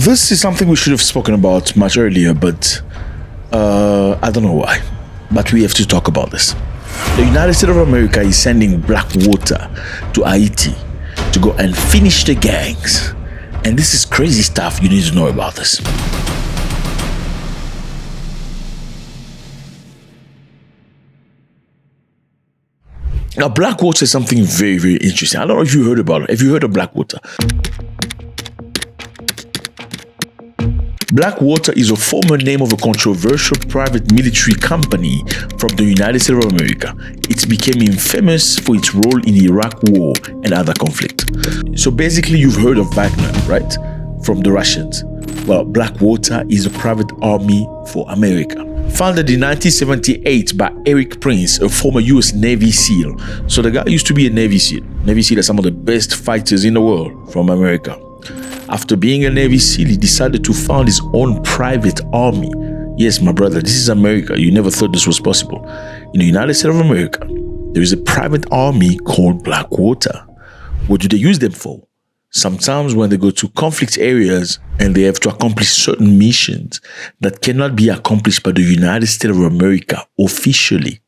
This is something we should have spoken about much earlier, but I don't know why. But we have to talk about this. The United States of America is sending Blackwater to Haiti to go and finish the gangs. And this is crazy stuff. You need to know about this. Now, Blackwater is something very, very interesting. I don't know if you heard about it. Have you heard of Blackwater? Blackwater is a former name of a controversial private military company from the United States of America. It became infamous for its role in the Iraq War and other conflicts. So basically, you've heard of Wagner, right? From the Russians. Well, Blackwater is a private army for America. Founded in 1978 by Eric Prince, a former US Navy SEAL. So the guy used to be a Navy SEAL. Navy SEAL are some of the best fighters in the world from America. After being a Navy SEAL, he decided to found his own private army. Yes, my brother, this is America. You never thought this was possible. In the United States of America, there is a private army called Blackwater. What do they use them for? Sometimes when they go to conflict areas and they have to accomplish certain missions that cannot be accomplished by the United States of America officially,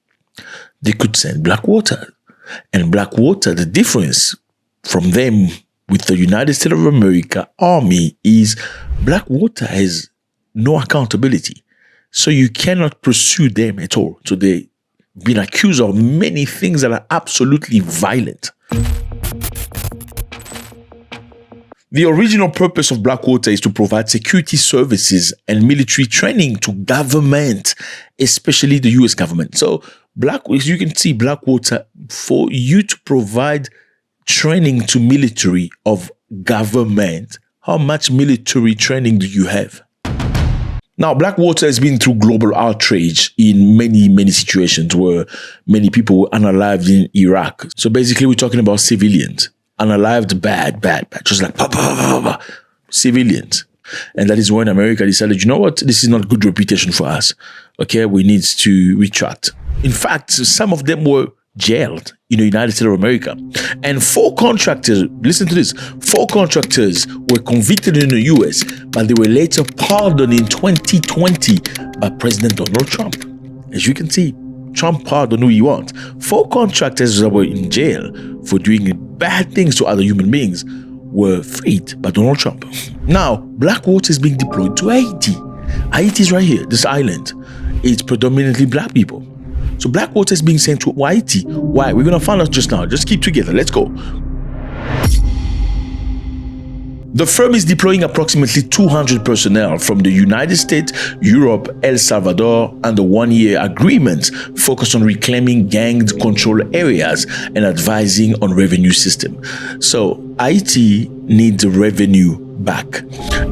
they could send Blackwater. And Blackwater, the difference from them with the United States of America Army is Blackwater has no accountability. So you cannot pursue them at all. So they've been accused of many things that are absolutely violent. The original purpose of Blackwater is to provide security services and military training to government, especially the US government. So as you can see, Blackwater, for you to provide training to military of government, how much military training do you have? Now, Blackwater has been through global outrage in many situations where many people were unalived in Iraq. So basically, we're talking about civilians. Unalived, bad, just like civilians. And that is when America decided, you know what, this is not good reputation for us. Okay, we need to retract. In fact, some of them were jailed in the United States of America. And 4 contractors, listen to this, 4 contractors were convicted in the US, but they were later pardoned in 2020 by President Donald Trump. As you can see, Trump pardoned who he wants. 4 contractors that were in jail for doing bad things to other human beings were freed by Donald Trump. Now, Blackwater is being deployed to Haiti. Haiti is right here, this island. It's predominantly black people. So Blackwater is being sent to Haiti. Why? We're going to find out just now. Just keep together. Let's go. The firm is deploying approximately 200 personnel from the United States, Europe, El Salvador, and the 1-year agreement focused on reclaiming gang control areas and advising on revenue system. So Haiti needs the revenue back.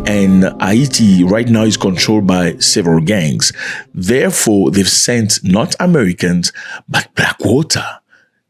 And Haiti right now is controlled by several gangs. Therefore, they've sent not Americans, but Blackwater.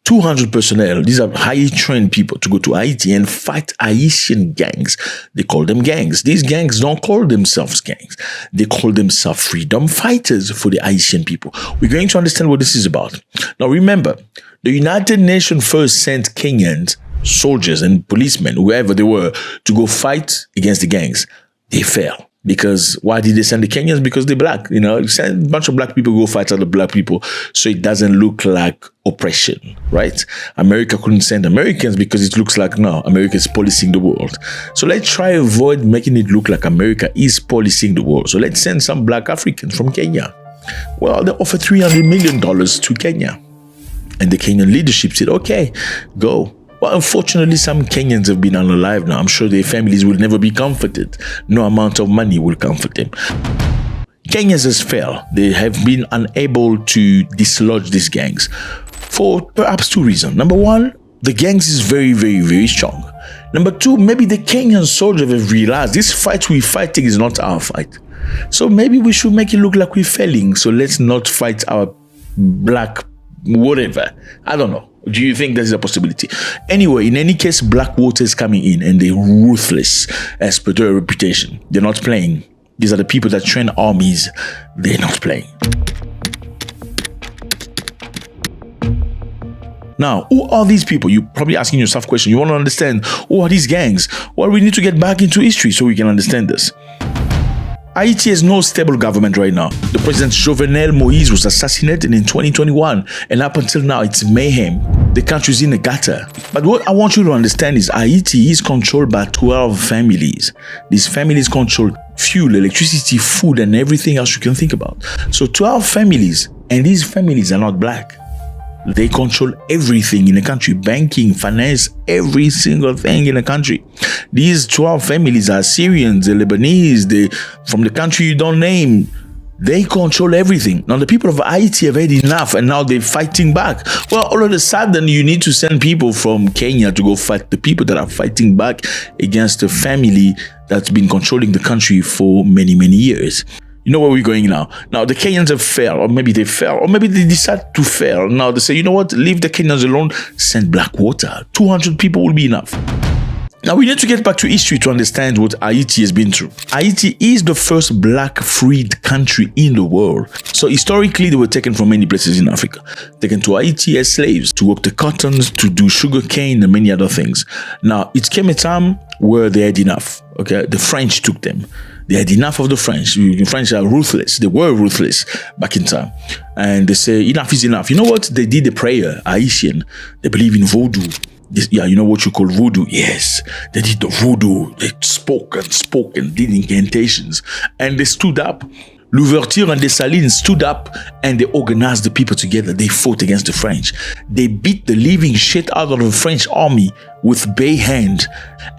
200 personnel, these are highly trained people to go to Haiti and fight Haitian gangs. They call them gangs. These gangs don't call themselves gangs. They call themselves freedom fighters for the Haitian people. We're going to understand what this is about. Now remember, the United Nations first sent Kenyans, soldiers and policemen, whoever they were, to go fight against the gangs. They failed. Because why did they send the Kenyans? Because they're black. You know, send a bunch of black people go fight other black people so it doesn't look like oppression, right? America couldn't send Americans because it looks like, no, America is policing the world. So let's try avoid making it look like America is policing the world. So let's send some black Africans from Kenya. Well, they offered $300 million to Kenya. And the Kenyan leadership said, okay, go. But unfortunately, some Kenyans have been unalive now. I'm sure their families will never be comforted. No amount of money will comfort them. Kenyans has failed. They have been unable to dislodge these gangs for perhaps 2 reasons. Number 1, the gangs is very strong. Number 2, maybe the Kenyan soldiers have realized this fight we're fighting is not our fight. So maybe we should make it look like we're failing. So let's not fight our black whatever. I don't know. Do you think there's a possibility? Anyway, in any case, Blackwater is coming in and they're ruthless as per their reputation. They're not playing. These are the people that train armies. They're not playing. Now, who are these people? You're probably asking yourself question. You want to understand who are these gangs? Well, we need to get back into history so we can understand this. Haiti has no stable government right now. The president Jovenel Moïse was assassinated in 2021, and up until now, it's mayhem. The country's in a gutter. But what I want you to understand is Haiti is controlled by 12 families. These families control fuel, electricity, food, and everything else you can think about. So 12 families, and these families are not black. They control everything in the country, banking, finance, every single thing in the country. These 12 families are Syrians, they're Lebanese, they from the country you don't name. They control everything. Now the people of Haiti have had enough and now they're fighting back. Well, all of a sudden you need to send people from Kenya to go fight the people that are fighting back against a family that's been controlling the country for many, many years. You know where we're going now. Now, the Kenyans have failed, or maybe they fail, or maybe they decide to fail. Now, they say, you know what, leave the Kenyans alone, send Blackwater. 200 people will be enough. Now, we need to get back to history to understand what Haiti has been through. Haiti is the first black freed country in the world. So, historically, they were taken from many places in Africa. Taken to Haiti as slaves, to work the cotton, to do sugar cane, and many other things. Now, it came a time where they had enough. Okay, the French took them. They had enough of the French. The French are ruthless. They were ruthless back in time. And they say, enough is enough. You know what? They did a prayer, Haitian. They believe in voodoo. Yeah, you know what you call voodoo? Yes. They did the voodoo. They spoke and did incantations. And they stood up. Louverture and Dessalines stood up and they organized the people together. They fought against the French. They beat the living shit out of the French army with bare hand,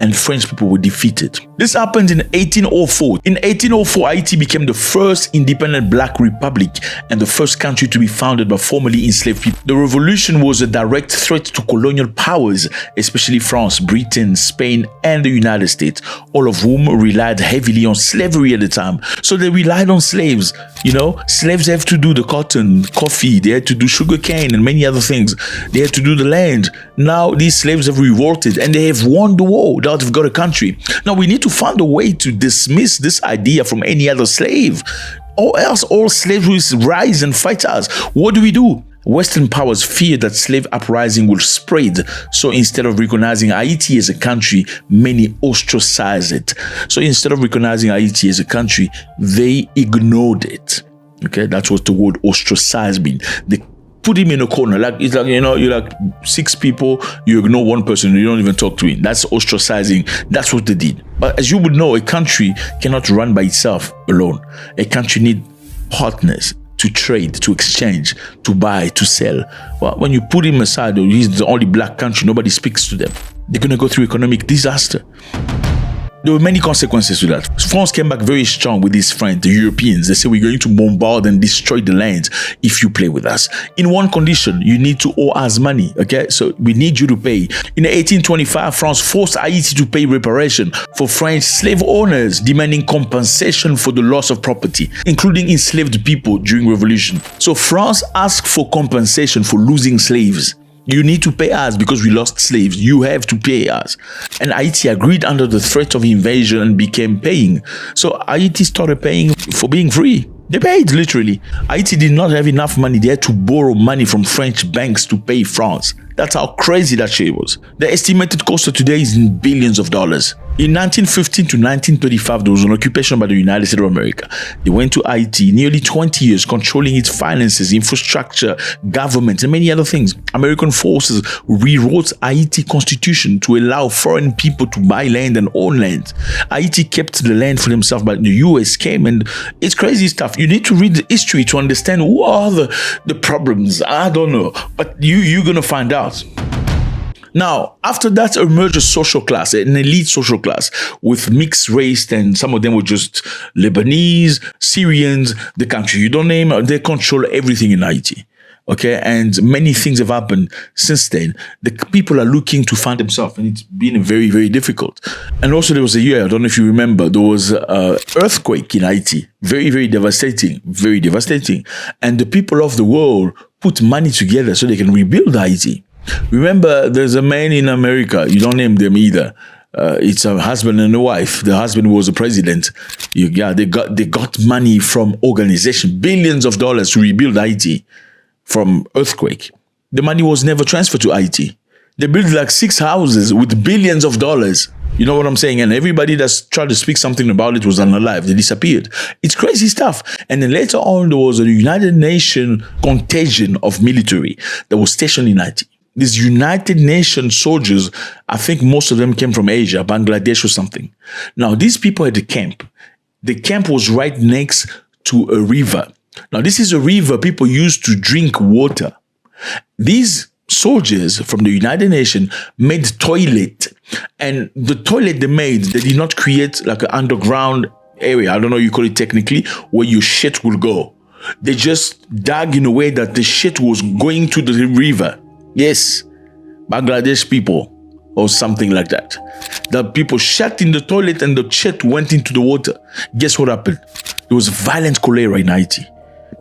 and French people were defeated. This happened in 1804. In 1804, Haiti became the first independent black republic and the first country to be founded by formerly enslaved people. The revolution was a direct threat to colonial powers, especially France, Britain, Spain, and the United States, all of whom relied heavily on slavery at the time. So they relied on slaves. You know, slaves have to do the cotton, coffee, they had to do sugar cane and many other things. They had to do the land. Now these slaves have revolted and they have won the war. Now they've got a country. Now we need to find a way to dismiss this idea from any other slave, or else all slaves will rise and fight us. What do? Western powers fear that slave uprising will spread. So instead of recognizing Haiti as a country, many ostracize it. So instead of recognizing Haiti as a country, they ignored it. Okay, that's what the word ostracize means. They put him in a corner. Like, it's like, you know, you're like 6 people, you ignore one person, you don't even talk to him. That's ostracizing. That's what they did. But as you would know, a country cannot run by itself alone. A country needs partners to trade, to exchange, to buy, to sell. Well, when you put him aside, or he's the only black country, nobody speaks to them. They're going to go through economic disaster. There were many consequences to that. France came back very strong with his friends, the Europeans. They said, we're going to bombard and destroy the land if you play with us. In one condition, you need to owe us money, okay? So we need you to pay. In 1825, France forced Haiti to pay reparation for French slave owners, demanding compensation for the loss of property, including enslaved people during revolution. So France asked for compensation for losing slaves. You need to pay us because we lost slaves. You have to pay us. And Haiti agreed under the threat of invasion and began paying. So Haiti started paying for being free. They paid, literally. Haiti did not have enough money. They had to borrow money from French banks to pay France. That's how crazy that shit was. The estimated cost of today is in billions of dollars. In 1915 to 1935, there was an occupation by the United States of America. They went to Haiti, nearly 20 years, controlling its finances, infrastructure, government, and many other things. American forces rewrote Haiti constitution to allow foreign people to buy land and own land. Haiti kept the land for themselves, but the US came, and it's crazy stuff. You need to read the history to understand what are the problems. I don't know, but you're going to find out. Now, after that emerged a social class, an elite social class with mixed race, and some of them were just Lebanese, Syrians, the country you don't name. They control everything in Haiti. Okay, and many things have happened since then. The people are looking to find themselves, and it's been very, very difficult. And also there was a year, I don't know if you remember, there was an earthquake in Haiti. Very, very devastating, very devastating. And the people of the world put money together so they can rebuild Haiti. Remember, there's a man in America, you don't name them either. It's a husband and a wife. The husband was a president. They got money from organization, billions of dollars to rebuild Haiti from earthquake. The money was never transferred to Haiti. They built like 6 houses with billions of dollars. You know what I'm saying? And everybody that's tried to speak something about it was unalive. They disappeared. It's crazy stuff. And then later on, there was a United Nations contingent of military that was stationed in Haiti. These United Nations soldiers, I think most of them came from Asia, Bangladesh or something. Now, these people had a camp. The camp was right next to a river. Now, this is a river people used to drink water. These soldiers from the United Nations made toilet, and the toilet they made, they did not create like an underground area, I don't know you call it technically, where your shit will go. They just dug in a way that the shit was going to the river. Yes, Bangladesh people or something like that. The people shat in the toilet and the shit went into the water. Guess what happened? There was violent cholera in Haiti.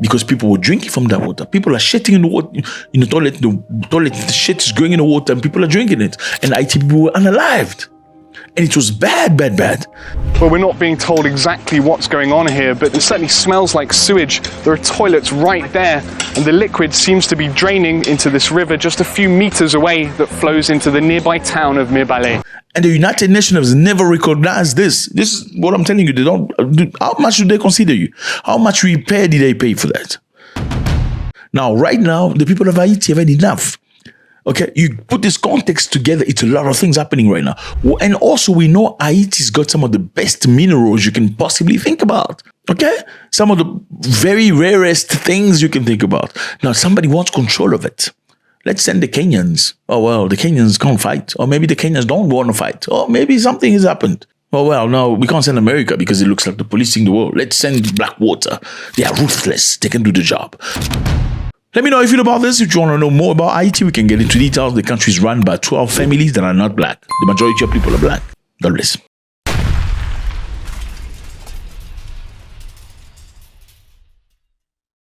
Because people were drinking from that water. People are shitting in the water, in the toilet. The shit is going in the water and people are drinking it. And IT people were unalived. And it was bad, bad, bad. Well, we're not being told exactly what's going on here, but it certainly smells like sewage. There are toilets right there, and the liquid seems to be draining into this river just a few meters away that flows into the nearby town of Mirebalais. And the United Nations has never recognized this. This is what I'm telling you. They don't. How much do they consider you? How much repair did they pay for that? Now, right now, the people of Haiti have had enough. Okay, you put this context together, it's a lot of things happening right now. And also, we know Haiti's got some of the best minerals you can possibly think about. Okay, some of the very rarest things you can think about. Now, somebody wants control of it. Let's send the Kenyans. Oh, well, the Kenyans can't fight. Or maybe the Kenyans don't want to fight. Or maybe something has happened. Oh, well, no, we can't send America because it looks like they're policing the world. Let's send Blackwater. They are ruthless. They can do the job. Let me know how you feel about this. If you want to know more about Haiti, we can get into details. The country is run by 12 families that are not black. The majority of people are black. God bless.